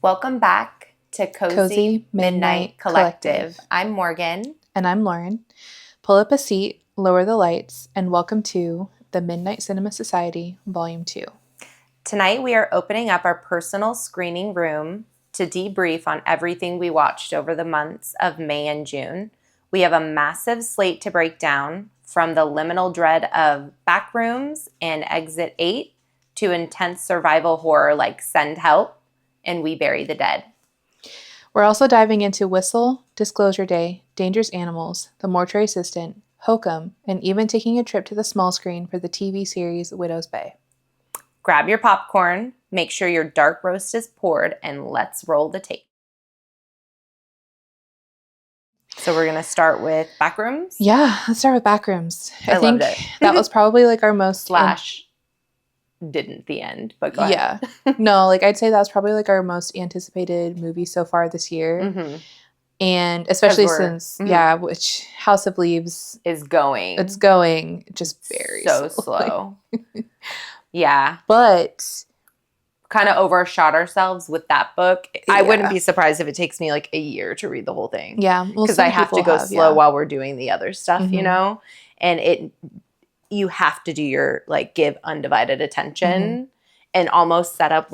Welcome back to Cozy Midnight Collective. I'm Morgan. And I'm Lauren. Pull up a seat, lower the lights, and welcome to the Midnight Cinema Society, Volume 2. Tonight we are opening up our personal screening room to debrief on everything we watched over the months of May and June. We have a massive slate to break down, from the liminal dread of Backrooms and Exit 8 to intense survival horror like Send Help and We Bury the Dead. We're also diving into Whistle, Disclosure Day, Dangerous Animals, The Mortuary Assistant, Hokum, and even taking a trip to the small screen for the TV series Widow's Bay. Grab your popcorn, make sure your dark roast is poured, and let's roll the tape. So we're going to start with Backrooms? Yeah, let's start with Backrooms. I think loved it. That was probably like our most... didn't the end, but go ahead. Yeah. No, I'd say that was probably like our most anticipated movie so far this year. Mm-hmm. And especially since, which House of Leaves is going. It's going just very slow. Yeah. But kind of overshot ourselves with that book. Yeah. I wouldn't be surprised if it takes me like a year to read the whole thing. Yeah. Because I have to go slow while we're doing the other stuff, you know? And you have to do your, give undivided attention and almost set up,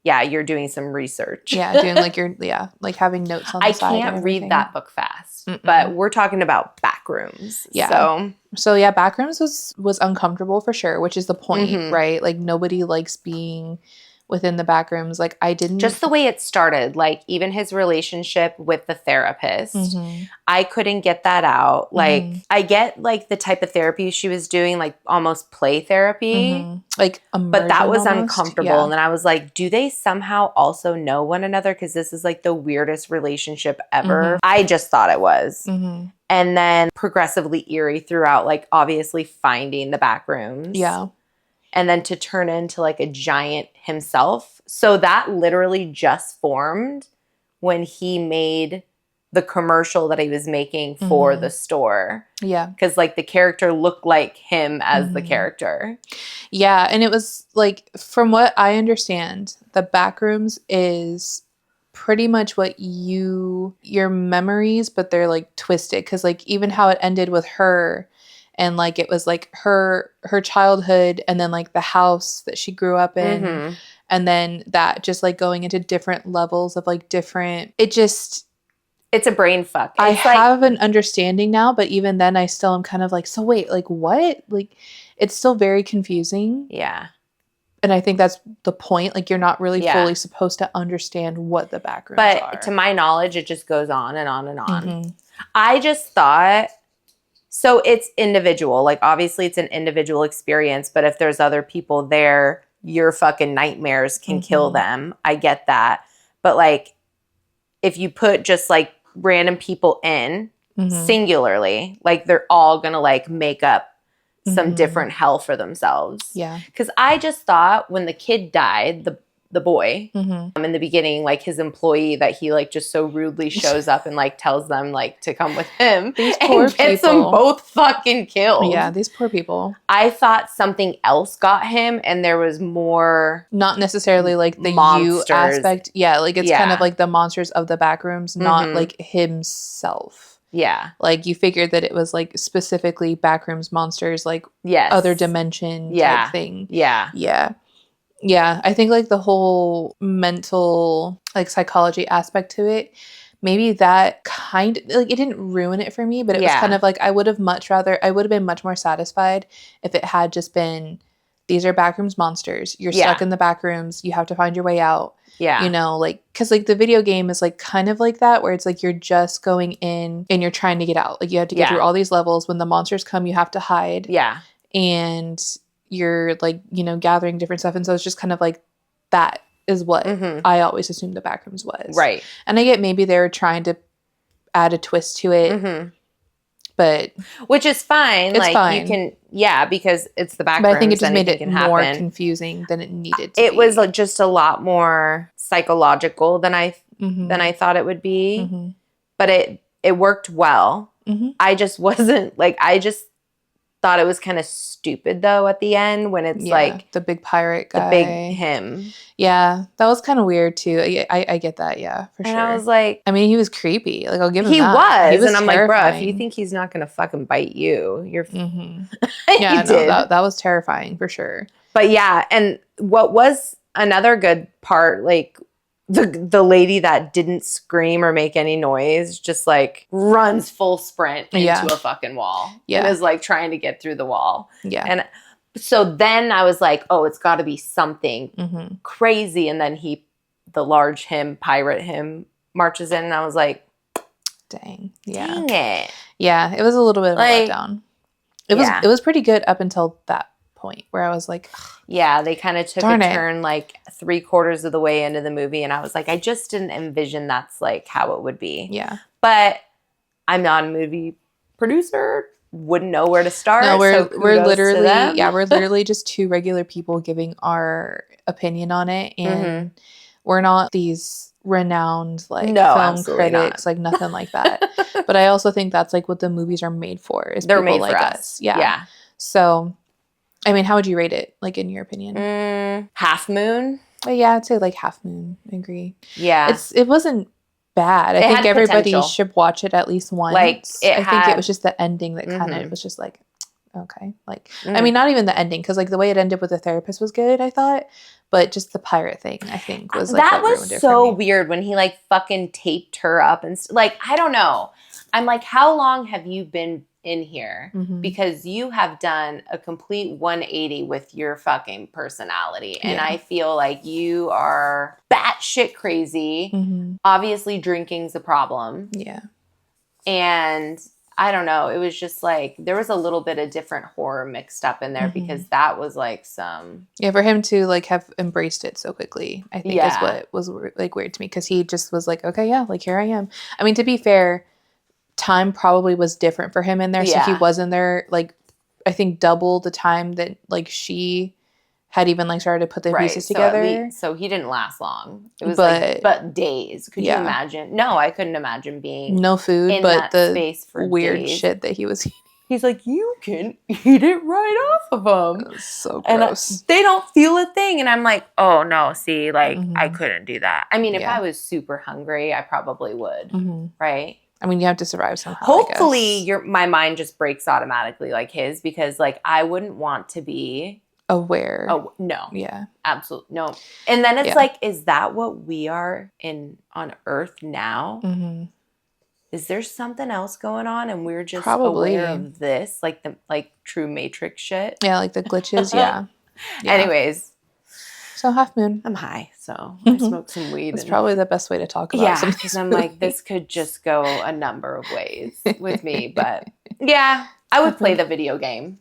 you're doing some research. Yeah, doing, having notes on the side. I can't read that book fast, but we're talking about Backrooms. Yeah. So Backrooms was uncomfortable for sure, which is the point, right? Nobody likes being within the back rooms. I didn't... Just the way it started, even his relationship with the therapist, I couldn't get that out. I get, the type of therapy she was doing, almost play therapy. But that was uncomfortable. Yeah. And then I was like, do they somehow also know one another? Because this is, the weirdest relationship ever. I just thought it was. And then progressively eerie throughout, obviously finding the back rooms. Yeah. And then to turn into a giant himself. So that literally just formed when he made the commercial that he was making for the store. Yeah. Because the character looked like him as the character. Yeah. And it was from what I understand, the Backrooms is pretty much what your memories, but they're twisted. Because even how it ended with her. And it was her childhood, and then the house that she grew up in, and then that just going into different levels of different. It's a brain fuck. I have an understanding now, but even then, I still am kind of so wait, what? It's still very confusing. Yeah. And I think that's the point. You're not really fully supposed to understand what the Backrooms are. But to my knowledge, it just goes on and on and on. I just thought. So it's individual. Obviously, it's an individual experience. But if there's other people there, your fucking nightmares can kill them. I get that. But, if you put just, random people in singularly, they're all going to, make up some different hell for themselves. Yeah. Because I just thought when the kid died, the boy, in the beginning, his employee that he just so rudely shows up and tells them to come with him these poor and gets them both fucking killed. Yeah, these poor people. I thought something else got him, and there was more. Not necessarily the monsters. you aspect. Yeah, it's kind of the monsters of the Backrooms, not himself. Yeah. You figured that it was specifically Backrooms monsters, other dimension type thing. Yeah. Yeah. Yeah, I think the whole mental psychology aspect to it, maybe that kind of it didn't ruin it for me, but it was kind of I would have been much more satisfied if it had just been, these are Backrooms monsters. You're stuck in the Backrooms. You have to find your way out. Yeah. Because the video game is kind of that, where it's you're just going in and you're trying to get out. You have to get through all these levels. When the monsters come, you have to hide. Yeah. And you're gathering different stuff, and so it's just kind of that is what I always assumed the Backrooms was, right? And I get maybe they were trying to add a twist to it, but which is fine. It's fine. You can, because it's the Backrooms. But I think it just made it more confusing than it needed to be. It was just a lot more psychological than I thought it would be, but it worked well. I just wasn't thought it was kind of stupid though at the end when it's like the big pirate guy, the big him. Yeah, that was kind of weird too. I get that. Yeah, for sure. And I was like, I mean, he was creepy. Like, I'll give him he that. was, and I'm terrifying. like, bro, if you think he's not gonna fucking bite you, you're. Yeah, no, that was terrifying for sure. But yeah, and what was another good part, like the lady that didn't scream or make any noise, just like runs full sprint into a fucking wall. Yeah. And is like trying to get through the wall. Yeah. And so then I was like, oh, it's got to be something crazy. And then the large pirate him marches in, and I was like, dang it. Yeah, it was a little bit of a letdown. It was pretty good up until that point where I was like, yeah, they kind of took a turn like 3/4 of the way into the movie, and I was like, I just didn't envision that's like how it would be. Yeah. But I'm not a movie producer, wouldn't know where to start. No, we're literally just two regular people giving our opinion on it, and we're not these renowned like film critics, like nothing like that. But I also think that's like what the movies are made for, is they're people made like for us. Yeah. So I mean, how would you rate it, like, in your opinion? Half Moon? Yeah, I'd say, like, Half Moon. I agree. Yeah. It wasn't bad. I think everybody should watch it at least once. Like, I think it was just the ending that kind of was just like, okay. Like, I mean, not even the ending, because, like, the way it ended with the therapist was good, I thought. But just the pirate thing, I think, was, like, that was so weird when he, like, fucking taped her up. And, like, I don't know. I'm like, how long have you been in here? Because you have done a complete 180 with your fucking personality. And I feel like you are batshit crazy. Obviously drinking's a problem. Yeah. And I don't know. It was just like, there was a little bit of different horror mixed up in there because that was like some. Yeah, for him to like have embraced it so quickly, I think is what was like weird to me. Because he just was like, okay, yeah, like here I am. I mean, to be fair, time probably was different for him in there. So he was in there like, I think double the time that like she had even like started to put the pieces together. So he didn't last long. It was but days. Could you imagine? No, I couldn't imagine being no food, but the space for weird days. Shit that he was eating. He's like, you can eat it right off of them. It was so gross. And they don't feel a thing. And I'm like, oh no, see, like I couldn't do that. I mean, if I was super hungry, I probably would. Right? I mean, you have to survive somehow. Hopefully my mind just breaks automatically like his, because like I wouldn't want to be aware. Oh no. Yeah. Absolutely no. And then it's like, is that what we are on Earth now? Is there something else going on and we're just aware of this? Like the true Matrix shit? Yeah, like the glitches, yeah. Anyways. So Half Moon. I'm high, so I smoked some weed. That's probably the best way to talk about something. Because I'm like, this could just go a number of ways with me. But yeah, I would play the video game.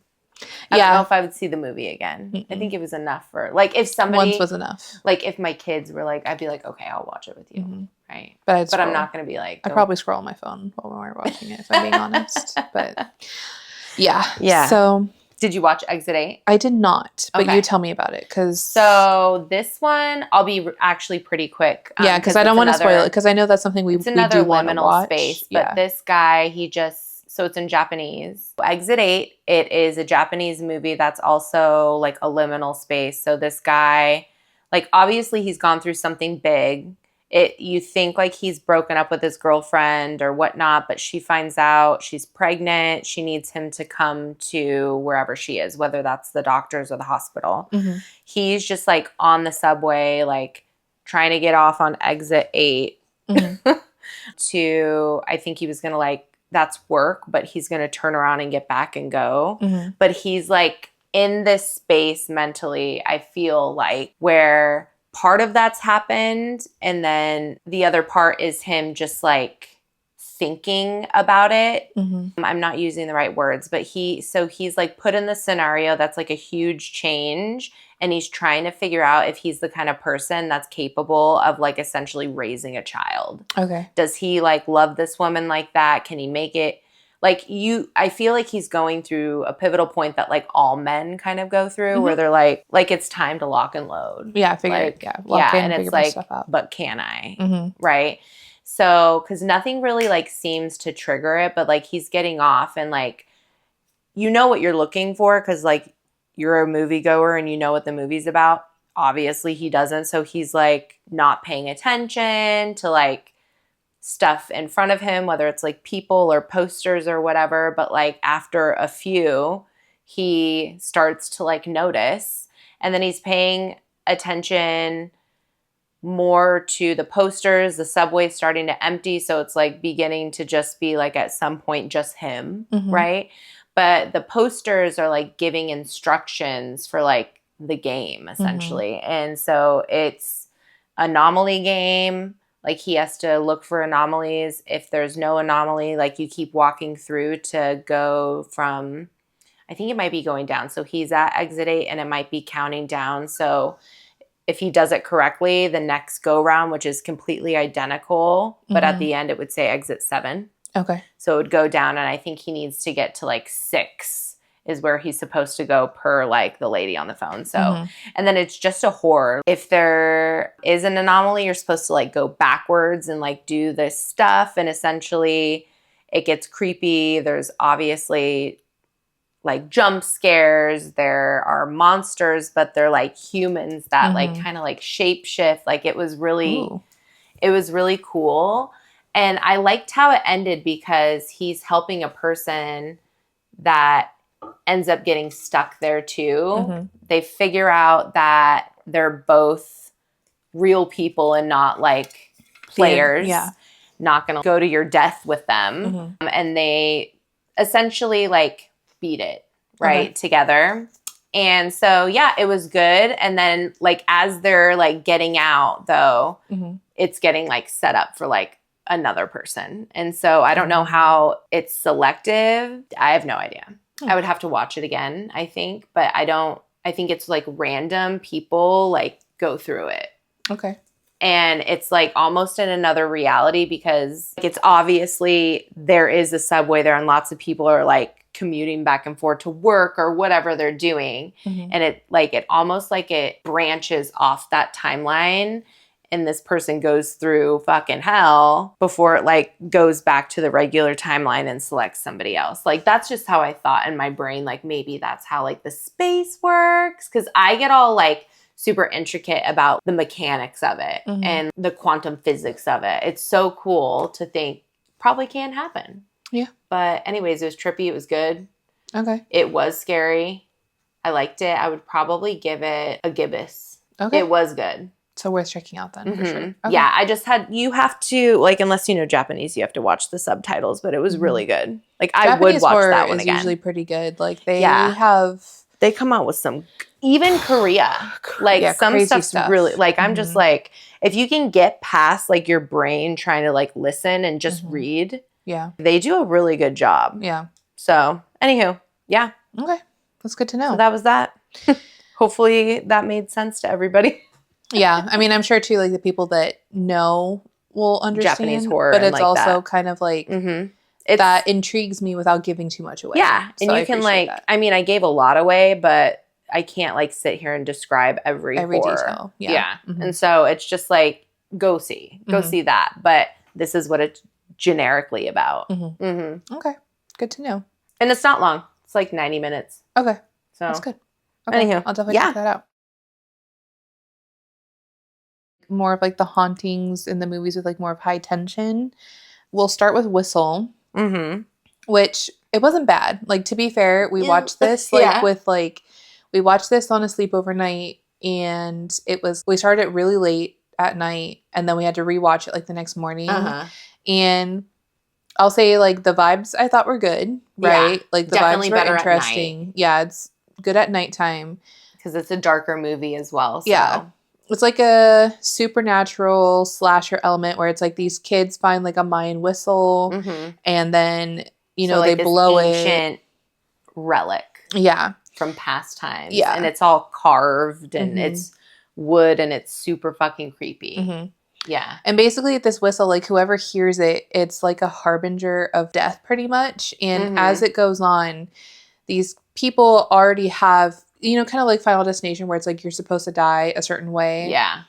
I don't know if I would see the movie again. I think it was enough for, like, if somebody. Once was enough. Like, if my kids were like, I'd be like, okay, I'll watch it with you. Right? But I'm not going to be like. I'd probably scroll on my phone while we're watching it, if I'm being honest. But yeah. So. Did you watch Exit 8? I did not, but you tell me about it. So this one, I'll be actually pretty quick. Yeah, because I don't want to spoil it, because I know that's something we do want to watch. Space, but this guy, so it's in Japanese. Exit 8, it is a Japanese movie that's also like a liminal space. So this guy, like obviously he's gone through something big. You think like he's broken up with his girlfriend or whatnot, but she finds out she's pregnant. She needs him to come to wherever she is, whether that's the doctors or the hospital. He's just like on the subway, like trying to get off on Exit 8 to, I think he was going to like, that's work, but he's going to turn around and get back and go. But he's like in this space mentally, I feel like, where part of that's happened, and then the other part is him just like thinking about it. I'm not using the right words, but he's like put in the scenario that's like a huge change, and he's trying to figure out if he's the kind of person that's capable of like essentially raising a child. Okay. Does he like love this woman like that? Can he make it? Like I feel like he's going through a pivotal point that like all men kind of go through, where they're like it's time to lock and load. Yeah, lock in, and it's like, stuff out. But can I? Right? So, because nothing really like seems to trigger it, but like he's getting off, and like you know what you're looking for because, like, you're a moviegoer and you know what the movie's about. Obviously, he doesn't. So he's, like, not paying attention to, like, stuff in front of him, whether it's, like, people or posters or whatever. But, like, after a few, he starts to, like, notice. And then he's paying attention more to the posters. The subway's starting to empty. So it's, like, beginning to just be, like, at some point, just him, right? But the posters are, like, giving instructions for, like, the game, essentially. And so it's anomaly game. Like, he has to look for anomalies. If there's no anomaly, like, you keep walking through to go from, I think it might be going down. So he's at exit 8 and it might be counting down. So if he does it correctly, the next go round, which is completely identical, but at the end it would say exit 7. Okay. So it would go down, and I think he needs to get to, like, 6 is where he's supposed to go per, like, the lady on the phone. So, and then it's just a horror. If there is an anomaly, you're supposed to, like, go backwards and, like, do this stuff, and essentially it gets creepy. There's obviously, like, jump scares. There are monsters, but they're, like, humans that, like, kind of, like, shape shift. Like, it was really cool. And I liked how it ended because he's helping a person that ends up getting stuck there too. They figure out that they're both real people and not, like, players. Not going to go to your death with them. And they essentially, like, beat it, right, together. And so, yeah, it was good. And then, like, as they're, like, getting out, though, it's getting, like, set up for, like, another person. And so I don't know how it's selective. I have no idea. I would have to watch it again, I think. But I think it's, like, random people, like, go through it. Okay. And it's, like, almost in another reality because, like, it's obviously there is a subway there and lots of people are, like, commuting back and forth to work or whatever they're doing. And it almost, like, it branches off that timeline. And this person goes through fucking hell before it, like, goes back to the regular timeline and selects somebody else. Like, that's just how I thought in my brain. Like, maybe that's how, like, the space works. Because I get all, like, super intricate about the mechanics of it and the quantum physics of it. It's so cool to think probably can happen. Yeah. But anyways, it was trippy. It was good. Okay. It was scary. I liked it. I would probably give it a gibbous. Okay. It was good. So worth checking out then, for sure. Okay. Yeah, I just you have to, like, unless you know Japanese, you have to watch the subtitles, but it was really good. Like, I would watch that one again. Is usually pretty good. Like, they come out with some, even Korea, like, some stuff's really, like, I'm just like, if you can get past, like, your brain trying to, like, listen and just read, they do a really good job. Yeah. So, anywho, yeah. Okay. That's good to know. So that was that. Hopefully that made sense to everybody. Yeah. I mean, I'm sure, too, like, the people that know will understand. Japanese horror. But it's like also that. Kind of like, that intrigues me without giving too much away. Yeah. And you can, like, that. I mean, I gave a lot away, but I can't, like, sit here and describe every horror. detail. Yeah. And so it's just, like, go see that. But this is what it's generically about. Okay. Good to know. And it's not long. It's like 90 minutes. Okay. So that's good. Okay. Anywho, I'll definitely check that out. More of, like, the hauntings in the movies with, like, more of high tension. We'll start with Whistle, which it wasn't bad. Like, to be fair, we watched this we watched this on a sleepover night, and we started it really late at night, and then we had to rewatch it, like, the next morning. And I'll say, like, the vibes I thought were good, right? Yeah, like, the vibes were interesting. Yeah, it's good at nighttime because it's a darker movie as well. So. Yeah. It's like a supernatural slasher element where it's like these kids find, like, a Mayan whistle and then, you know, like, they blow ancient relic. Yeah. From past times. Yeah. And it's all carved and it's wood and it's super fucking creepy. Yeah. And basically this whistle, like, whoever hears it, it's like a harbinger of death pretty much. And as it goes on, these people already have, you know, kind of like Final Destination where it's like you're supposed to die a certain way. Yeah.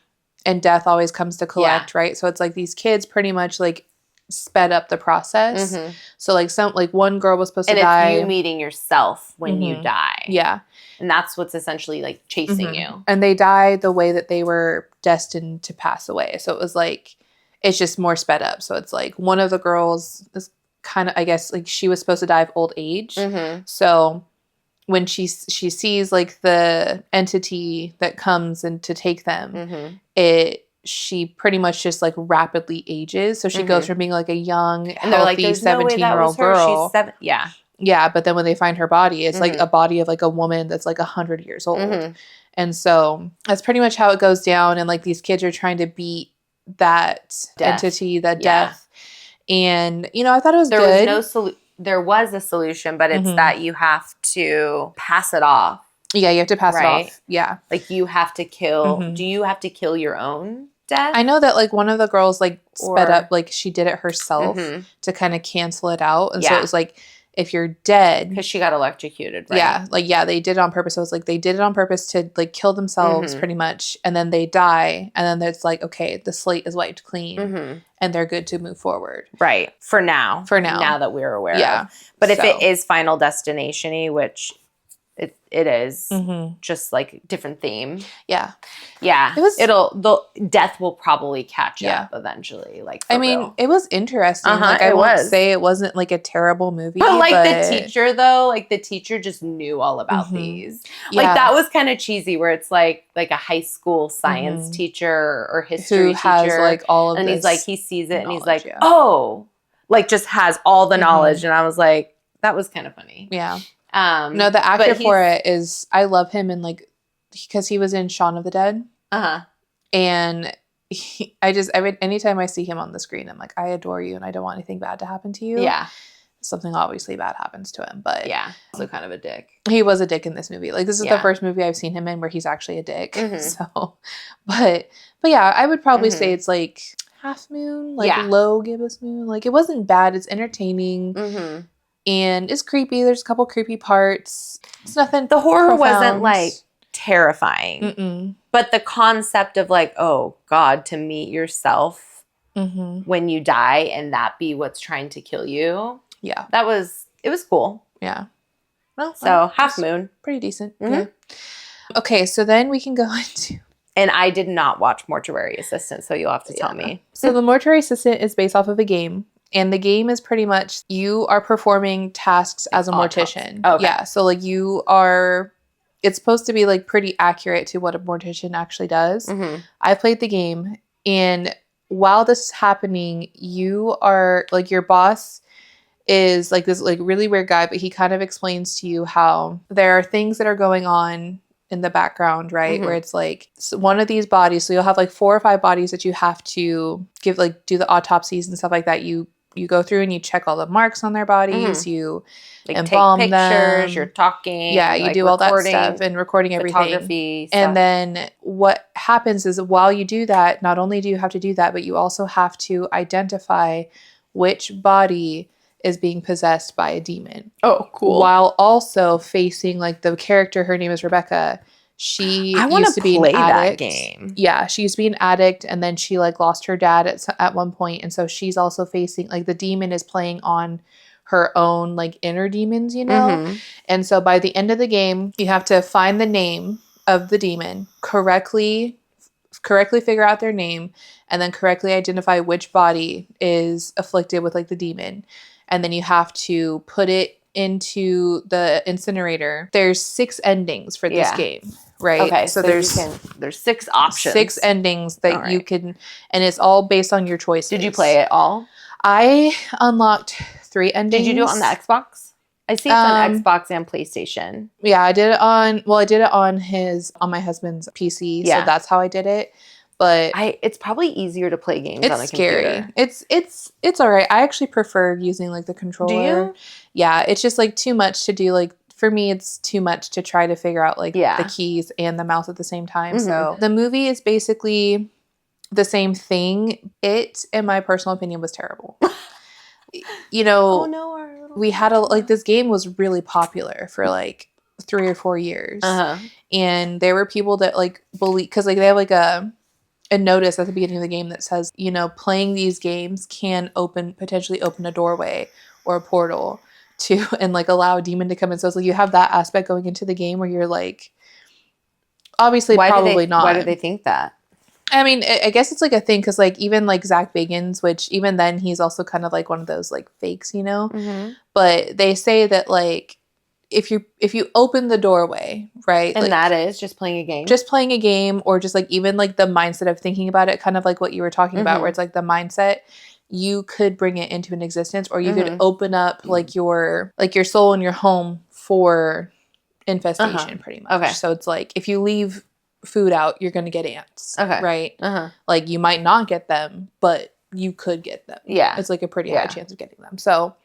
And death always comes to collect, right? So it's like these kids pretty much, like, sped up the process. So like one girl was supposed to die. And it's you meeting yourself when you die. Yeah. And that's what's essentially like chasing you. And they die the way that they were destined to pass away. So it was like, it's just more sped up. So it's like one of the girls is kind of, I guess, like she was supposed to die of old age. So when she sees like the entity that comes and to take them, she pretty much just like rapidly ages. So she goes from being like a young, and healthy 17-year-old girl. She's 7. Yeah. Yeah. But then when they find her body, it's like a body of like a woman that's like 100 years old. And so that's pretty much how it goes down. And like these kids are trying to beat that entity, that death. And, you know, I thought it was good. There was a solution, but it's that you have to pass it off. Yeah, you have to pass it off. Yeah. Like you have to kill. Do you have to kill your own death? I know that like one of the girls like sped up, like she did it herself to kind of cancel it out. And so it was like, if you're dead. Because she got electrocuted, right? Yeah. Like, yeah, they did it on purpose. So it was like they did it on purpose to like kill themselves pretty much. And then they die. And then it's like, okay, the slate is wiped clean and they're good to move forward. Right. For now. Now that we're aware of. But if it is Final Destination-y, which it is, just like different theme. Yeah. Yeah. Death will probably catch up eventually. Like, I mean, it was interesting. Like, I won't say it wasn't like a terrible movie. But like the teacher though, like the teacher just knew all about these. Like that was kind of cheesy where it's like a high school science teacher or history teacher. Has like all of this. And he's like, he sees it and he's like, oh, like just has all the knowledge. And I was like, that was kind of funny. Yeah. No, the actor for it is, I love him in like, because he was in Shaun of the Dead. And anytime I see him on the screen, I'm like, I adore you and I don't want anything bad to happen to you. Yeah. Something obviously bad happens to him, but. Yeah. Also kind of a dick. He was a dick in this movie. Like this is the first movie I've seen him in where he's actually a dick. So, but yeah, I would probably say it's like Half Moon, like low gibbous moon. Like it wasn't bad. It's entertaining. And it's creepy. There's a couple creepy parts. It's nothing. The horror wasn't like terrifying. But the concept of like, oh God, to meet yourself when you die and that be what's trying to kill you. Yeah. It was cool. Yeah. Well, so Half Moon. Pretty decent. Yeah. Okay, so then we can go into. And I did not watch Mortuary Assistant, so you'll have to tell me. So the Mortuary Assistant is based off of a game. And the game is pretty much you are performing tasks as a mortician. Okay. Yeah. So like it's supposed to be like pretty accurate to what a mortician actually does. I played the game, and while this is happening, you are like, your boss is like this like really weird guy, but he kind of explains to you how there are things that are going on in the background, right? Where it's like one of these bodies. So you'll have like 4 or 5 bodies that you have to give, like do the autopsies and stuff like that. You go through and you check all the marks on their bodies. You like embalm take pictures, them. You're talking. Yeah, you do all that stuff and recording everything. And then what happens is while you do that, not only do you have to do that, but you also have to identify which body is being possessed by a demon. Oh, cool. While also facing like the character, her name is Rebecca. She used to be an addict. That game. Yeah, she used to be an addict, and then she like lost her dad at one point, and so she's also facing like the demon is playing on her own like inner demons, you know. And so by the end of the game, you have to find the name of the demon, correctly figure out their name, and then correctly identify which body is afflicted with like the demon, and then you have to put it into the incinerator. There's 6 endings for this game, right? Okay, so there's 6 options. 6 endings that you can, and it's all based on your choices. Did you play it all? I unlocked 3 endings. Did you do it on the Xbox? I see it's on Xbox and PlayStation. Yeah, I did it on my husband's PC, so that's how I did it. But it's probably easier to play games on a computer. It's scary. It's all right. I actually prefer using like the controller. Do you? Yeah, it's just like too much to do. Like for me, it's too much to try to figure out like the keys and the mouse at the same time. So the movie is basically the same thing. It, in my personal opinion, was terrible. You know, we had this game was really popular for like 3 or 4 years. And there were people that like believe, because like they have like a notice at the beginning of the game that says, you know, playing these games can potentially open a doorway or a portal to and like allow a demon to come in. So it's like you have that aspect going into the game where you're like, obviously probably not. Why do they think that? I mean, I guess it's like a thing because like even like Zach Bagans, which even then he's also kind of like one of those like fakes, you know. But they say that like if you open the doorway, right, and like, that is just playing a game, or just like even like the mindset of thinking about it, kind of like what you were talking about, where it's like the mindset, you could bring it into an existence, or you could open up like your soul and your home for infestation, pretty much. Okay. So it's like if you leave food out, you're going to get ants. Okay. Right? Like you might not get them, but you could get them. Yeah. It's like a pretty high chance of getting them. So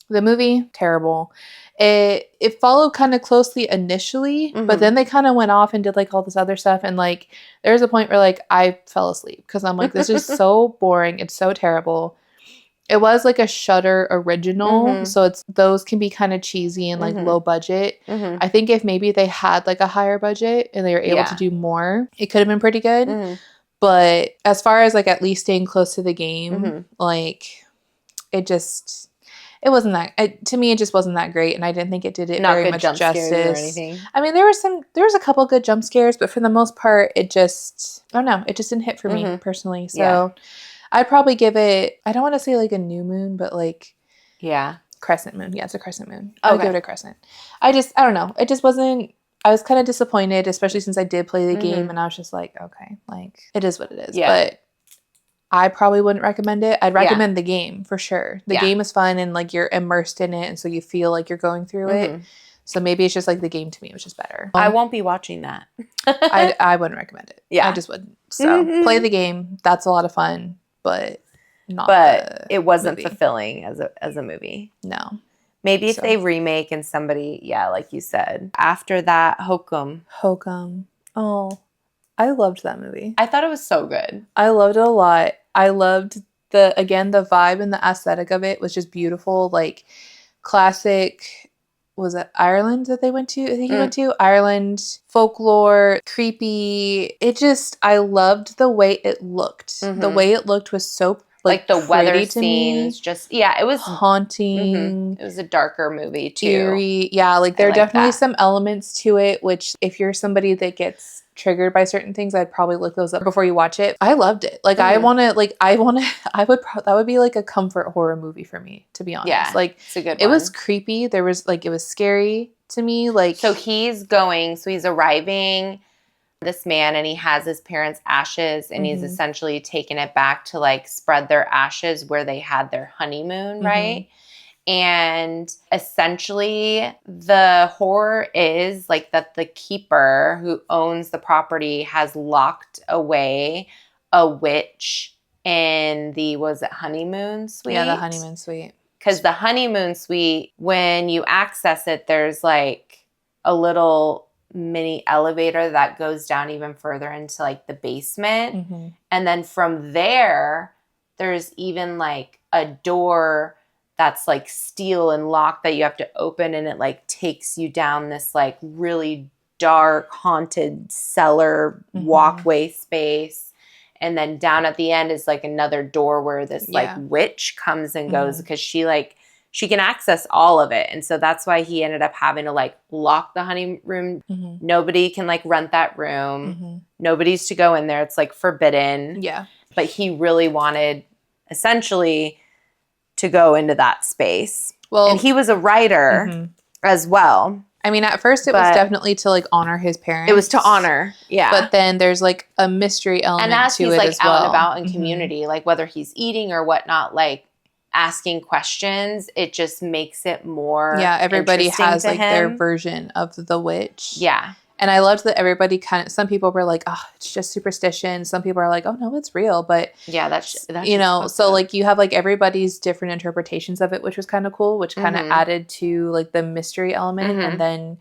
the movie, terrible. It followed kind of closely initially, but then they kind of went off and did like all this other stuff. And like there was a point where like I fell asleep because I'm like, this is so boring. It's so terrible. It was like a Shudder original, so those can be kind of cheesy and like low budget. I think if maybe they had like a higher budget and they were able to do more, it could have been pretty good. But as far as like at least staying close to the game, like it wasn't that, to me it just wasn't that great, and I didn't think it did it very much justice. Or anything. I mean, there was a couple good jump scares, but for the most part, it just, I don't know, it just didn't hit for me personally. So I'd probably give it, I don't want to say like a new moon, but like crescent moon. Yeah, it's a crescent moon. I would give it a crescent. I don't know. It just wasn't, I was kind of disappointed, especially since I did play the game, and I was just like, okay, like it is what it is. But I probably wouldn't recommend it. I'd recommend the game for sure. The game is fun and like you're immersed in it, and so you feel like you're going through it. So maybe it's just like the game to me was just better. I won't be watching that. I wouldn't recommend it. Yeah, I just wouldn't. So play the game. That's a lot of fun. But it wasn't fulfilling as a movie. No. Maybe if they remake and somebody, like you said. After that, Hokum. Oh, I loved that movie. I thought it was so good. I loved it a lot. I loved the vibe and the aesthetic of it was just beautiful. Like classic, was it Ireland that they went to? I think he went to Ireland, folklore, creepy. I loved the way it looked. The way it looked was so like the weather scenes. It was haunting. It was a darker movie too. Eerie. Yeah, like there are definitely some elements to it, which if you're somebody that gets triggered by certain things, I'd probably look those up before you watch it. I loved it. Like that would be like a comfort horror movie for me, to be honest. Yeah, like it's a good one. It was creepy. There was like, it was scary to me. Like, so he's arriving, this man, and he has his parents' ashes, and he's essentially taken it back to like spread their ashes where they had their honeymoon, right? And essentially the horror is like that the keeper who owns the property has locked away a witch in the, was it honeymoon suite? Yeah, the honeymoon suite. Because the honeymoon suite, when you access it, there's like a little mini elevator that goes down even further into like the basement. And then from there, there's even like a door that's like steel and locked that you have to open, and it like takes you down this like really dark haunted cellar walkway space. And then down at the end is like another door where this like witch comes and goes, because she can access all of it. And so that's why he ended up having to like lock the honeymoon. Nobody can like rent that room. Nobody's to go in there. It's like forbidden. Yeah. But he really wanted essentially to go into that space. Well, and he was a writer as well. I mean, at first it was definitely to like honor his parents. It was to honor, yeah. But then there's like a mystery element to it as well. And as he's like out and about in community, like whether he's eating or whatnot, like asking questions, it just makes it more everybody has like him. Their version of the witch. Yeah. And I loved that everybody some people were like, oh, it's just superstition. Some people are like, oh, no, it's real. But yeah, that's so like you have like everybody's different interpretations of it, which was kind of cool, which kind of added to like the mystery element. And then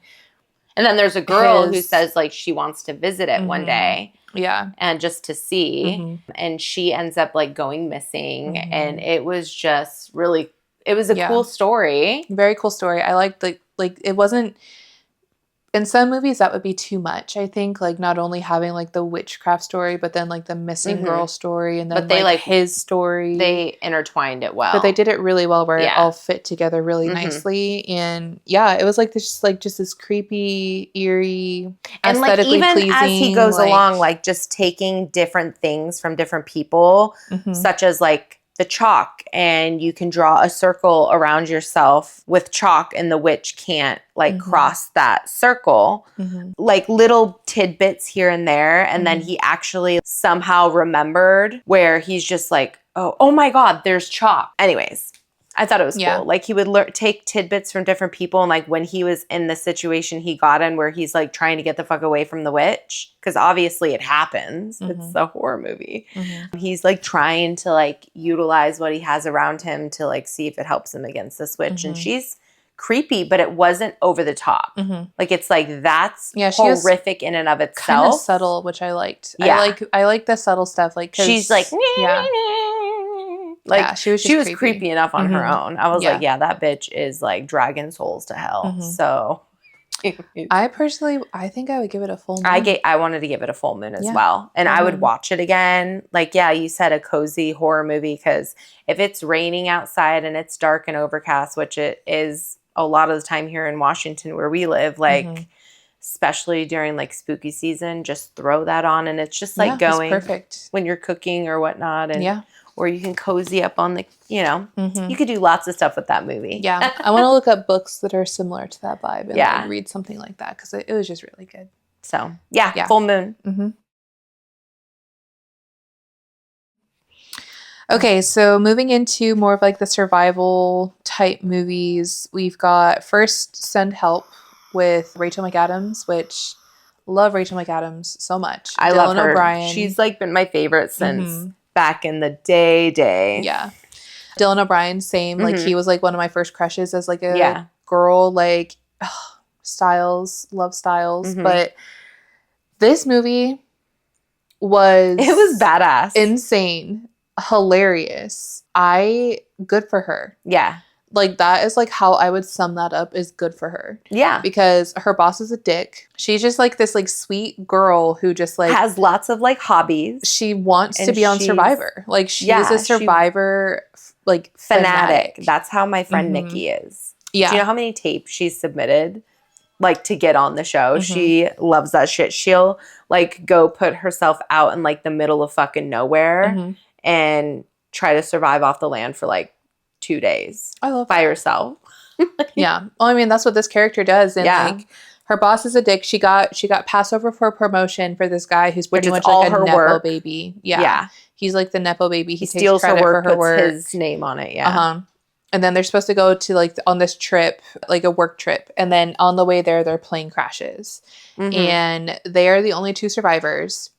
there's a girl who says like she wants to visit it one day. Yeah. And just to see. And she ends up like going missing. And it was just really, it was a cool story. Very cool story. I liked like it wasn't, in some movies that would be too much. I think like not only having like the witchcraft story, but then like the missing girl story, and then But they, like his story. They intertwined it well. But they did it really well, where it all fit together really nicely. And yeah, it was like this, just this creepy, eerie, and aesthetically like even pleasing, as he goes along, like just taking different things from different people, such as like the chalk, and you can draw a circle around yourself with chalk, and the witch can't like cross that circle. Like little tidbits here and there, and then he actually somehow remembered where he's just like, oh my god, there's chalk. Anyways, I thought it was cool. Like he would take tidbits from different people, and like when he was in the situation he got in where he's like trying to get the fuck away from the witch, because obviously it happens. It's a horror movie. He's like trying to like utilize what he has around him to like see if it helps him against this witch, and she's creepy, but it wasn't over the top. Like it's like that's horrific in and of itself. Kind of subtle, which I liked. I like the subtle stuff. Like she's like, like she was creepy enough on her own. I was like, yeah, that bitch is like dragging souls to hell. So I think I would give it a full moon. I wanted to give it a full moon as well. And I would watch it again. Like, yeah, you said a cozy horror movie, because if it's raining outside and it's dark and overcast, which it is a lot of the time here in Washington where we live, like especially during like spooky season, just throw that on, and it's just like going perfect when you're cooking or whatnot. And or you can cozy up on the, you could do lots of stuff with that movie. Yeah. I want to look up books that are similar to that vibe and like read something like that, because it was just really good. So, yeah. Full moon. Okay, so moving into more of like the survival type movies, we've got first Send Help with Rachel McAdams, which love Rachel McAdams so much. I love her. O'Brien. She's like been my favorite since back in the day. Yeah. Dylan O'Brien, same. Like he was like one of my first crushes as like a girl, like Styles, love Styles. But this movie was badass. Insane. Hilarious. Good for her. Yeah. Like that is like how I would sum that up, is good for her. Yeah. Because her boss is a dick. She's just like this like sweet girl who just like has lots of like hobbies. She wants to be on Survivor. Like she is a Survivor like fanatic. That's how my friend Nikki is. Yeah. Do you know how many tapes she's submitted like to get on the show? She loves that shit. She'll like go put herself out in like the middle of fucking nowhere and try to survive off the land for like 2 days. I love by herself. Yeah. Well, I mean, that's what this character does. And like her boss is a dick. She got passed over for a promotion for this guy who's pretty much like a Nepo baby. Yeah. He's like the Nepo baby. He steals her work, puts his name on it. Yeah. And then they're supposed to go to like on this trip, like a work trip. And then on the way there, their plane crashes. And they are the only two survivors.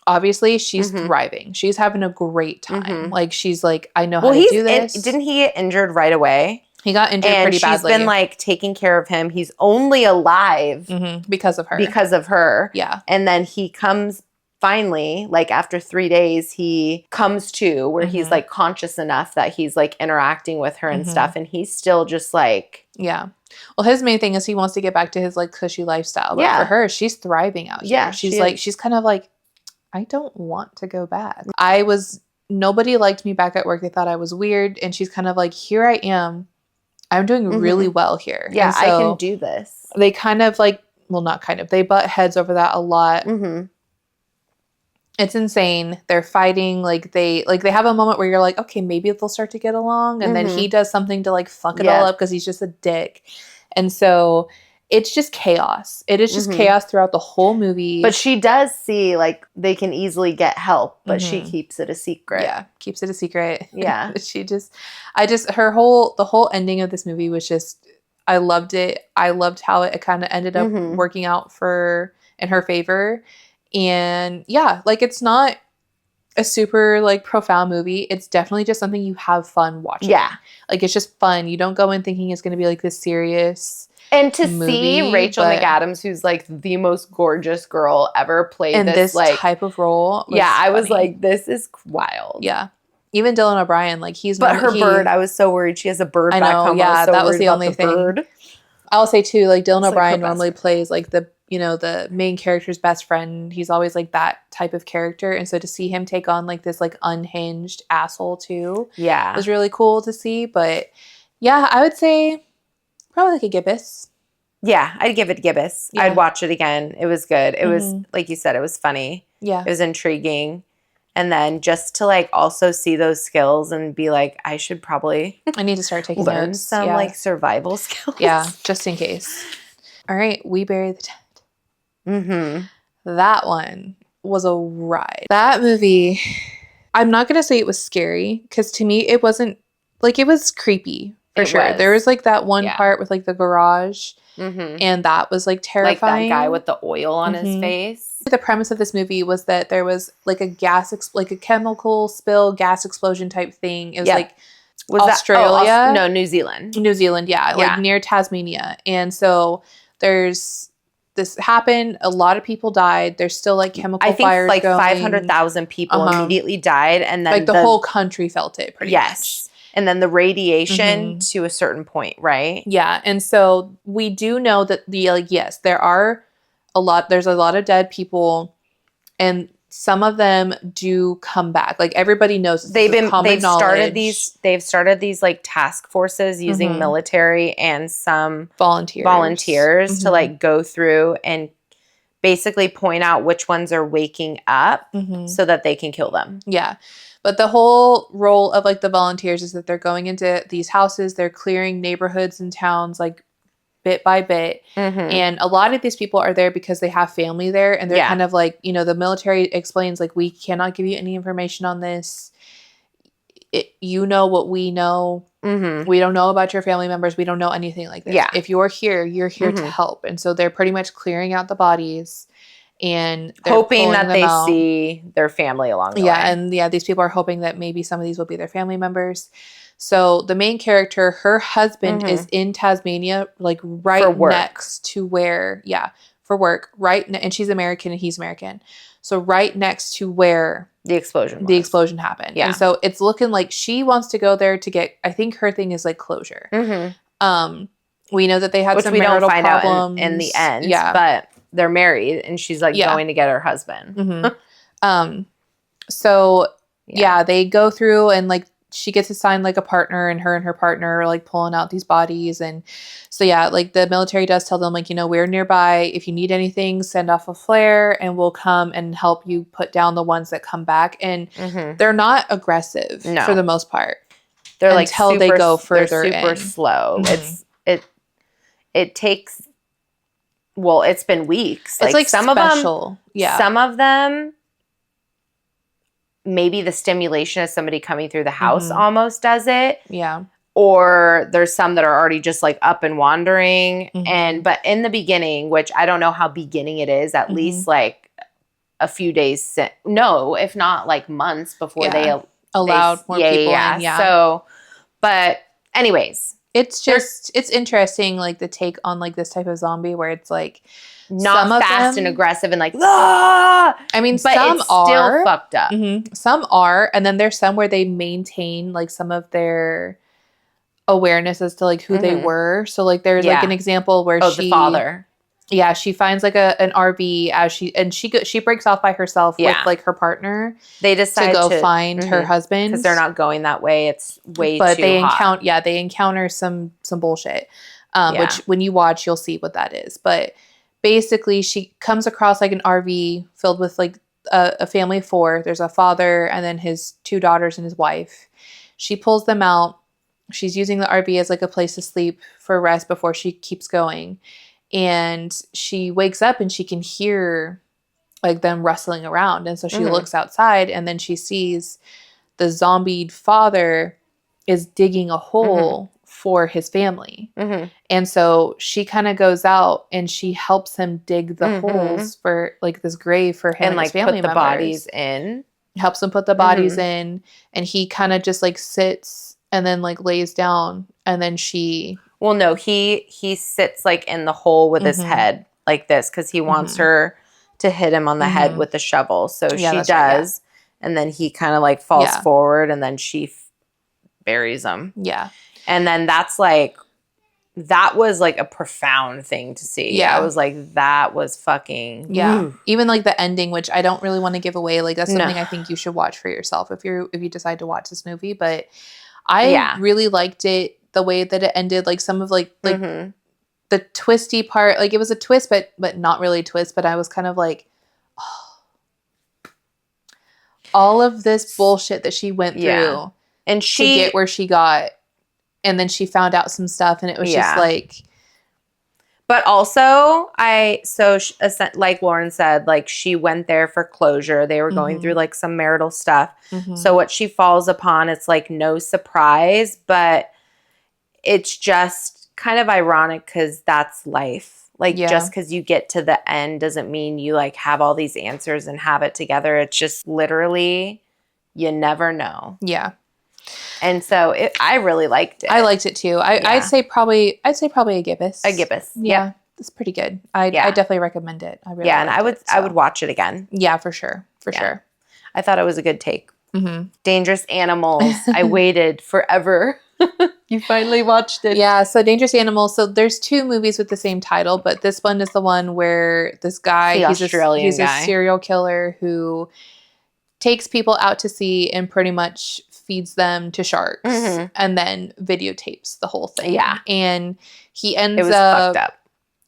Obviously, she's thriving. She's having a great time. Like, she's like, I know how to do this. Didn't he get injured right away? He got injured pretty badly. She's been, like, taking care of him. He's only alive. Because of her. Because of her. Yeah. And then he comes, finally, like, after 3 days, he comes to where he's, like, conscious enough that he's, like, interacting with her and stuff. And he's still just, like... Yeah. Well, his main thing is he wants to get back to his, like, cushy lifestyle. But for her, she's thriving out here. Yeah, she's kind of, like... I don't want to go back. Nobody liked me back at work. They thought I was weird. And she's kind of like, here I am. I'm doing really well here. Yeah, so I can do this. They kind of like, well, not kind of. They butt heads over that a lot. It's insane. They're fighting. Like they have a moment where you're like, okay, maybe they'll start to get along. And then he does something to like fuck it all up because he's just a dick. And so... it's just chaos. It is just chaos throughout the whole movie. But she does see, like, they can easily get help, but she keeps it a secret. Yeah, keeps it a secret. Yeah. The whole ending of this movie was just, I loved it. I loved how it kind of ended up working out in her favor. And yeah, like, it's not a super, like, profound movie. It's definitely just something you have fun watching. Yeah. Like, it's just fun. You don't go in thinking it's going to be, like, this serious... And to see Rachel McAdams, who's like the most gorgeous girl ever, play this like type of role. I was like, this is wild. Yeah. Even Dylan O'Brien, like But her bird, I was so worried. She has a bird back home. Yeah, that was the only thing. Bird. I'll say too, like Dylan It's like O'Brien her best normally friend. plays like the main character's best friend. He's always like that type of character. And so to see him take on like this like unhinged asshole too Yeah. was really cool to see. But yeah, I would say probably like a gibbous. Yeah, I'd give it gibbous. Yeah. I'd watch it again. It was good. It was, Mhm. like you said, it was funny. Yeah. It was intriguing. And then just to like also see those skills and be like, I should probably I need to start taking learn notes. some Yeah. like survival skills. Yeah, just in case. All right, We Bury the Dead. Mm-hmm. That one was a ride. That movie, I'm not going to say it was scary because to me it wasn't, like it was creepy for sure. There was like that one part with like the garage and that was like terrifying. Like that guy with the oil on his face. The premise of this movie was that there was like a like a chemical spill, gas explosion type thing. It was like was Australia? No, New Zealand. New Zealand, yeah, like near Tasmania. And so this happened. A lot of people died. There's still like chemical fires like going. 500,000 people immediately died, and then like the whole country felt it pretty much. And then the radiation to a certain point, right? Yeah, and so we do know that yes, there's a lot of dead people, and some of them do come back. Like everybody knows they've started these like task forces using military and some volunteers to like go through and basically point out which ones are waking up so that they can kill them. Yeah. But the whole role of like the volunteers is that they're going into these houses, they're clearing neighborhoods and towns like bit by bit. And a lot of these people are there because they have family there, and they're kind of like, the military explains like, we cannot give you any information on this. You know what we know. We don't know about your family members. We don't know anything like this. If you're here to help. And so they're pretty much clearing out the bodies and hoping that they see their family along the way. And these people are hoping that maybe some of these will be their family members. So the main character, her husband is in Tasmania, like right next to where, for work, and she's American and he's American. So right next to where the explosion happened. Yeah. And so it's looking like she wants to go there to get, I think her thing is like closure. We know that they had some marital problems. Which we don't find out in the end. Yeah. But they're married and she's like going to get her husband. So they go through and like she gets assigned like a partner, and her partner are like pulling out these bodies. And so like the military does tell them like, we're nearby. If you need anything, send off a flare and we'll come and help you put down the ones that come back. And they're not aggressive for the most part. They're until they go further in. Super slow. It takes, well, it's been weeks. It's like some special. Of them, some of them, maybe the stimulation of somebody coming through the house almost does it. Yeah. Or there's some that are already just like up and wandering. But in the beginning, which I don't know how beginning it is, at least like a few days, if not like months before they allowed more people in. Yeah. So, but anyways. It's interesting, like the take on like this type of zombie where it's like not fast and aggressive and like, ah! I mean, but some it's are still fucked up. Some are, and then there's some where they maintain like some of their awareness as to like who they were. So like there's like an example where the father. Yeah, she finds like an RV as she breaks off by herself with like her partner. They decide to go find her husband because they're not going that way. It's way but too they hot. they encounter some bullshit, which when you watch you'll see what that is. But basically, she comes across like an RV filled with like a family of 4. There's a father and then his 2 daughters and his wife. She pulls them out. She's using the RV as like a place to sleep for rest before she keeps going. And she wakes up and she can hear like them rustling around. And so she looks outside and then she sees the zombied father is digging a hole for his family. And so she kind of goes out and she helps him dig the holes for like this grave for him and like his family put the members. bodies in. Helps him put the bodies in. And he kind of just like sits and then like lays down. And then she... Well, no, he sits like in the hole with his head like this because he wants her to hit him on the head with the shovel. So she does. Right, and then he kind of like falls forward and then she buries him. Yeah. And then that's like that was like a profound thing to see. Yeah. I was like, that was fucking. Yeah. Woo. Even like the ending, which I don't really want to give away. Like that's No. something I think you should watch for yourself if you decide to watch this movie. But I really liked it the way that it ended. Like some of like Mhm. the twisty part, like it was a twist, but not really a twist. But I was kind of like, oh, all of this bullshit that she went through and to get where she got, and then she found out some stuff, and it was just like. But also, like Lauren said, like she went there for closure. They were going through like some marital stuff. So what she falls upon, it's like no surprise, but it's just kind of ironic because that's life. Like just because you get to the end doesn't mean you like have all these answers and have it together. It's just literally, you never know. Yeah. And so I really liked it. I liked it too. I'd say probably a gibbous. A gibbous. Yeah. Yep. It's pretty good. I definitely recommend it. I really and I would watch it again. Yeah, for sure. For sure. I thought it was a good take. Dangerous Animals. I waited forever. You finally watched it. Yeah, so Dangerous Animals. So there's 2 movies with the same title, but this one is the one where this guy, he's a serial killer who takes people out to sea and pretty much feeds them to sharks and then videotapes the whole thing. Yeah. And he ends up fucked up.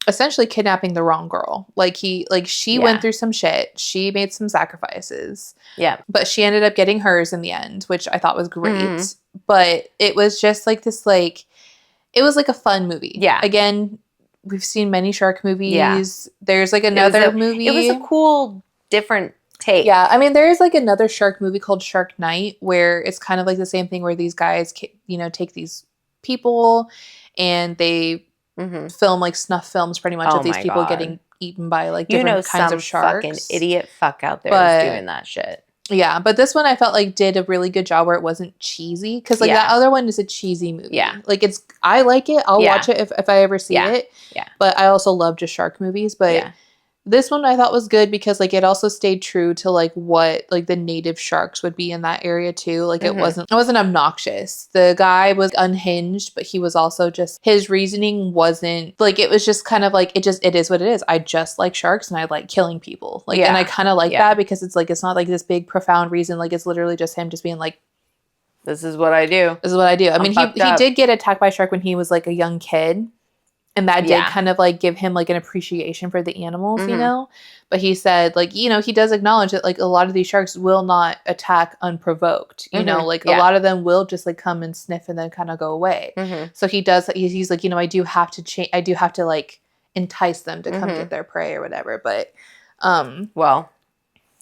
Essentially kidnapping the wrong girl. She went through some shit. She made some sacrifices. Yeah. But she ended up getting hers in the end, which I thought was great. But it was just like this, like, it was like a fun movie. Yeah. Again, we've seen many shark movies. Yeah. There's like another movie. It was a cool, different take. Yeah. I mean, there's like another shark movie called Shark Night where it's kind of like the same thing where these guys, take these people and they film like snuff films pretty much of these people getting eaten by like different kinds of sharks. Fucking idiot fuck out there is doing that shit. Yeah, but this one I felt like did a really good job where it wasn't cheesy because like that other one is a cheesy movie. Yeah, like I like it. I'll watch it if I ever see it. Yeah, but I also love just shark movies. But this one I thought was good because like it also stayed true to like what like the native sharks would be in that area too. Like it wasn't obnoxious. The guy was unhinged, but he was also just, his reasoning wasn't like, it was just kind of like it is what it is. I just like sharks and I like killing people. Like and I kind of like that because it's like it's not like this big profound reason. Like it's literally just him just being like, this is what I do. This is what I do. I mean, he did get attacked by a shark when he was like a young kid. And that did kind of like give him like an appreciation for the animals, you know? But he said like, he does acknowledge that like a lot of these sharks will not attack unprovoked, you know? Like a lot of them will just like come and sniff and then kind of go away. So he's like, I do have to I do have to like entice them to come get their prey or whatever. But,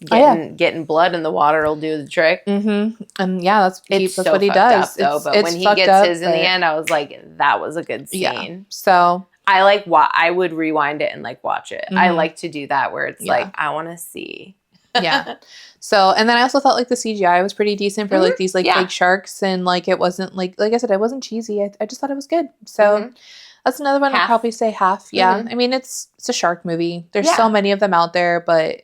getting blood in the water will do the trick. And that's what he does. But when he gets his in the end, I was like, that was a good scene. Yeah. So I would rewind it and like watch it. I like to do that where it's like, I want to see. Yeah. So, and then I also thought like the CGI was pretty decent for like these like big sharks, and like it wasn't like I said, it wasn't cheesy. I just thought it was good. So that's another one. I'd probably say half. Yeah. I mean, it's a shark movie. There's so many of them out there, but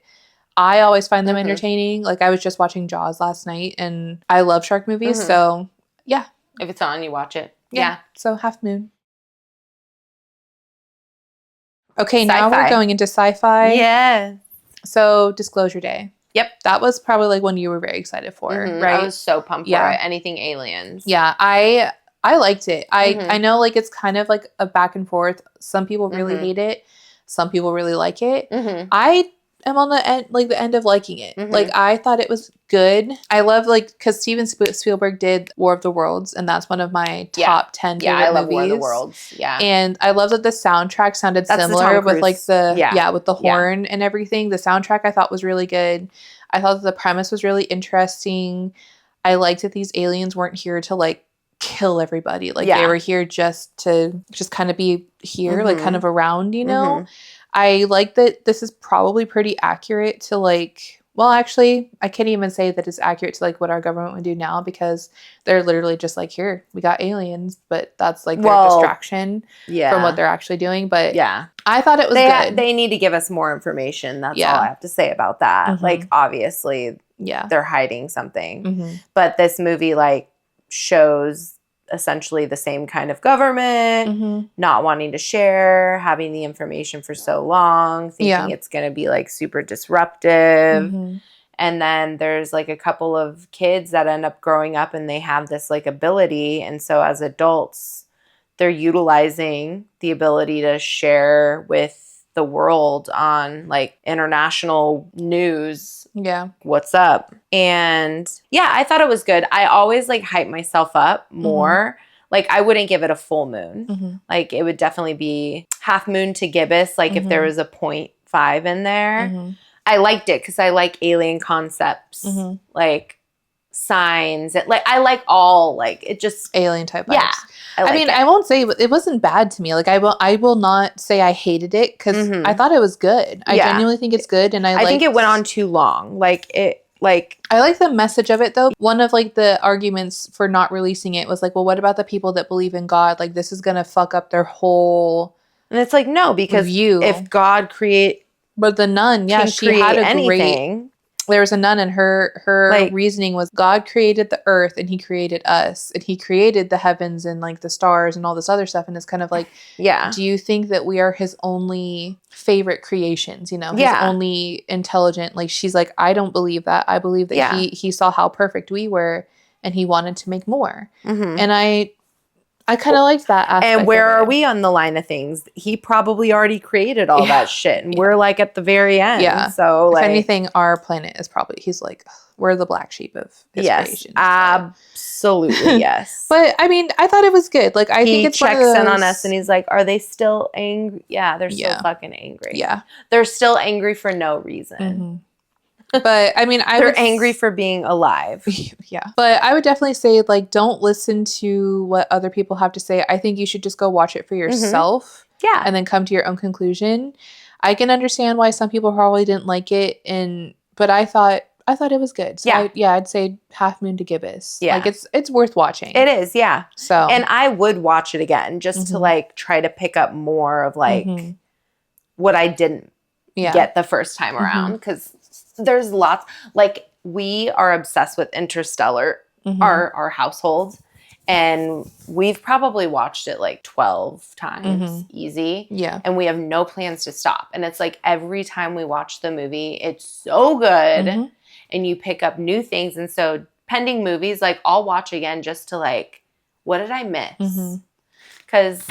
I always find them entertaining. Like I was just watching Jaws last night and I love shark movies. So yeah. If it's on, you watch it. Yeah. So Half Moon. Okay. Now we're going into sci-fi. Yeah. So Disclosure Day. Yep. That was probably like one you were very excited for, right? I was so pumped for it. Anything aliens. Yeah. I liked it. I know like it's kind of like a back and forth. Some people really hate it. Some people really like it. I am on the end of liking it. Like I thought it was good. I love because Steven Spielberg did War of the Worlds, and that's one of my top 10 favorite movies. I love War of the Worlds. Yeah. And I love that the soundtrack sounded similar with like with the horn and everything. The soundtrack I thought was really good. I thought that the premise was really interesting. I liked that these aliens weren't here to like kill everybody. Like they were here just to kind of be here, like kind of around, you know? I like that this is probably pretty accurate to like, well, actually, I can't even say that it's accurate to like what our government would do now because they're literally just like, here, we got aliens, but that's like their distraction from what they're actually doing. But I thought it was good. They need to give us more information. That's all I have to say about that. Like, obviously, they're hiding something. But this movie like shows essentially the same kind of government, not wanting to share, having the information for so long, thinking it's going to be like super disruptive. And then there's like a couple of kids that end up growing up and they have this like ability. And so as adults, they're utilizing the ability to share with the world on like international news. Yeah. What's up? And yeah, I thought it was good. I always like hype myself up more. Like I wouldn't give it a full moon. Like it would definitely be half moon to gibbous. Like if there was a 0.5 in there. I liked it because I like alien concepts, like signs. Like I like all like it just alien type vibes. Yeah, I mean, I won't say it wasn't bad to me. Like I will not say I hated it because I thought it was good. I genuinely think it's good, and I think it went on too long. I like the message of it though. One of like the arguments for not releasing it was like, well, what about the people that believe in God? Like this is gonna fuck up their whole. And it's like no, because if God But the nun, she had a great. There was a nun, and her like, reasoning was God created the earth, and He created us, and He created the heavens and like the stars and all this other stuff. And it's kind of like, do you think that we are His only favorite creations? You know, His only intelligent. Like she's like, I don't believe that. I believe that He saw how perfect we were, and He wanted to make more. And I kind of liked that aspect. And where are we on the line of things? He probably already created all that shit. And we're like at the very end. Yeah. So like, if anything, our planet is probably, he's like, we're the black sheep of his creation. Absolutely. Yes. But I mean, I thought it was good. Like I think it's checks in on us and he's like, are they still angry? Yeah, they're still fucking angry. Yeah. They're still angry for no reason. But I mean, they're angry for being alive. Yeah. But I would definitely say like, don't listen to what other people have to say. I think you should just go watch it for yourself. Yeah. And then come to your own conclusion. I can understand why some people probably didn't like it. But I thought it was good. So I'd say half moon to gibbous. Yeah. Like it's worth watching. It is. Yeah. So, and I would watch it again just to like try to pick up more of like what I didn't get the first time around. Because there's lots, like we are obsessed with Interstellar, our household, and we've probably watched it like 12 times easy. Yeah. And we have no plans to stop. And it's like every time we watch the movie, it's so good and you pick up new things. And so pending movies, like I'll watch again just to like, what did I miss? Because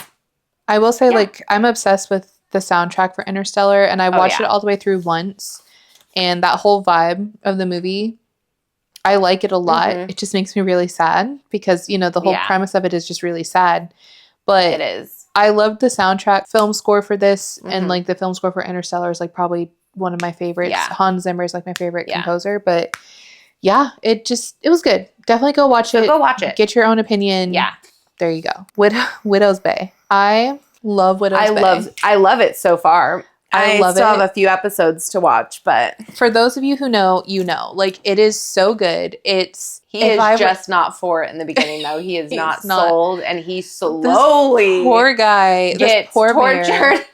I will say like I'm obsessed with the soundtrack for Interstellar, and I watched it all the way through once. And that whole vibe of the movie, I like it a lot. It just makes me really sad because, you know, the whole premise of it is just really sad. But it is. I loved the soundtrack film score for this. And like the film score for Interstellar is like probably one of my favorites. Yeah. Hans Zimmer is like my favorite composer. But yeah, it was good. Definitely go watch it. Go watch it. Get your own opinion. Yeah. There you go. Widow's Bay. I love Widow's Bay. I love it so far. I love still it. have a few episodes to watch, but for those of you who know, you know, like it is so good. He is just not for it in the beginning, though. He is not sold, and he slowly poor guy gets tortured.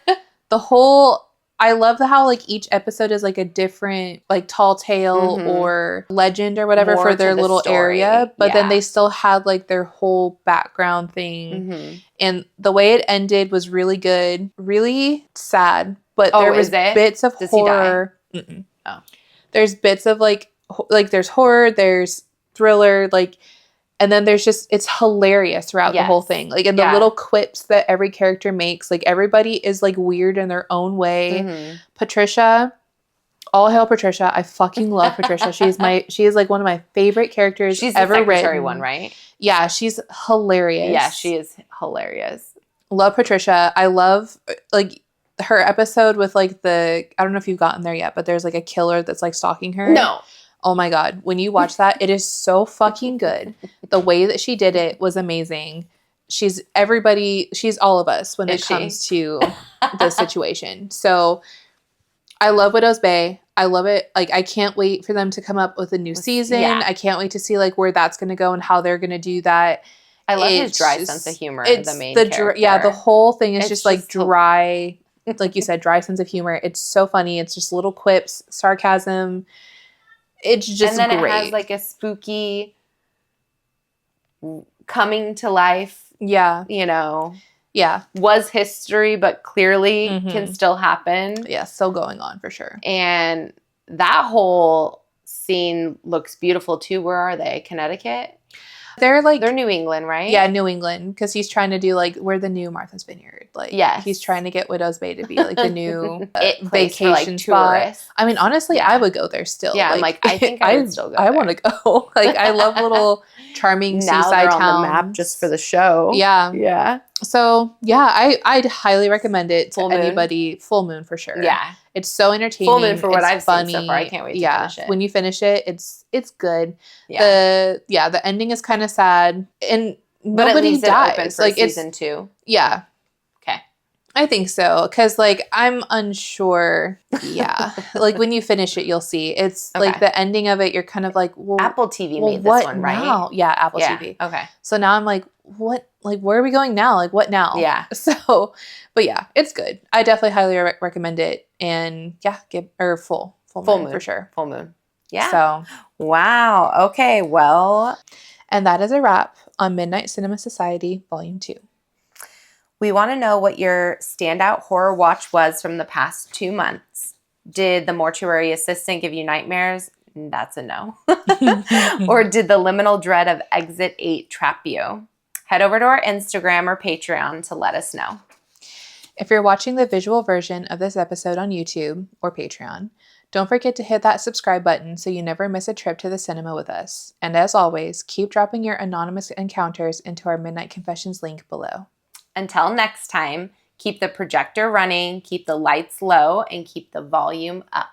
I love how like each episode is like a different like tall tale or legend or whatever for their little story. Area, but then they still had like their whole background thing, and the way it ended was really good, really sad. But there was bits of horror. There's bits of like there's horror, there's thriller, like, and then there's just, it's hilarious throughout the whole thing. Like, and the little quips that every character makes, like everybody is like weird in their own way. Patricia, all hail Patricia. I fucking love Patricia. She is like one of my favorite characters she's ever the secretary written. One, right? Yeah, she's hilarious. Yeah, she is hilarious. Love Patricia. I love like her episode with like I don't know if you've gotten there yet, but there's like a killer that's like stalking her. No. Oh my God. When you watch that, it is so fucking good. The way that she did it was amazing. She's all of us when it comes to the situation. So I love Widow's Bay. I love it. Like, I can't wait for them to come up with a new season. Yeah. I can't wait to see like where that's going to go and how they're going to do that. I love his dry sense of humor. The main character. The whole thing is just like dry, like you said, dry sense of humor. It's so funny. It's just little quips, sarcasm. It's just great. And then it has like a spooky coming to life, Yeah. you know, Yeah. was history, but clearly can still happen. Yeah, still going on for sure. And that whole scene looks beautiful too. Where are they? Connecticut? They're New England, right? Yeah, New England, because he's trying to do like we're the new Martha's Vineyard. Like, yes, he's trying to get Widow's Bay to be like the new vacation spot. Tourists. I mean, honestly, I would go there still. Yeah, like, I think I would still go. I want to go. Like, I love little charming seaside towns. On the map just for the show. Yeah, yeah. So yeah, I'd highly recommend it to anybody. Full Moon for sure. Yeah, it's so entertaining. Full Moon for what I've funny. seen so far. I can't wait to finish it. When you finish it, it's good. Yeah, the ending is kind of sad, and but nobody dies. Open for season 2. Yeah. Okay. I think so, because like I'm unsure. Yeah, like when you finish it, you'll see. It's like the ending of it. You're kind of like, well, Apple TV made this one, right? Now? Yeah, Apple TV. Okay. So now I'm like, what? Like, where are we going now? Like, what now? Yeah. So, but yeah, it's good. I definitely highly recommend it. And yeah, full moon for sure. Full Moon. Yeah. So, wow. Okay. Well, and that is a wrap on Midnight Cinema Society Volume 2. We want to know what your standout horror watch was from the past 2 months. Did the Mortuary Assistant give you nightmares? That's a no. Or did the liminal dread of Exit 8 trap you? Head over to our Instagram or Patreon to let us know. If you're watching the visual version of this episode on YouTube or Patreon, don't forget to hit that subscribe button so you never miss a trip to the cinema with us. And as always, keep dropping your anonymous encounters into our Midnight Confessions link below. Until next time, keep the projector running, keep the lights low, and keep the volume up.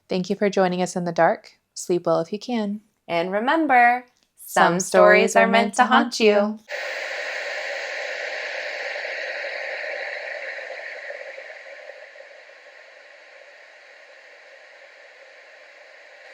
Thank you for joining us in the dark. Sleep well if you can. And remember, some stories are meant to haunt you.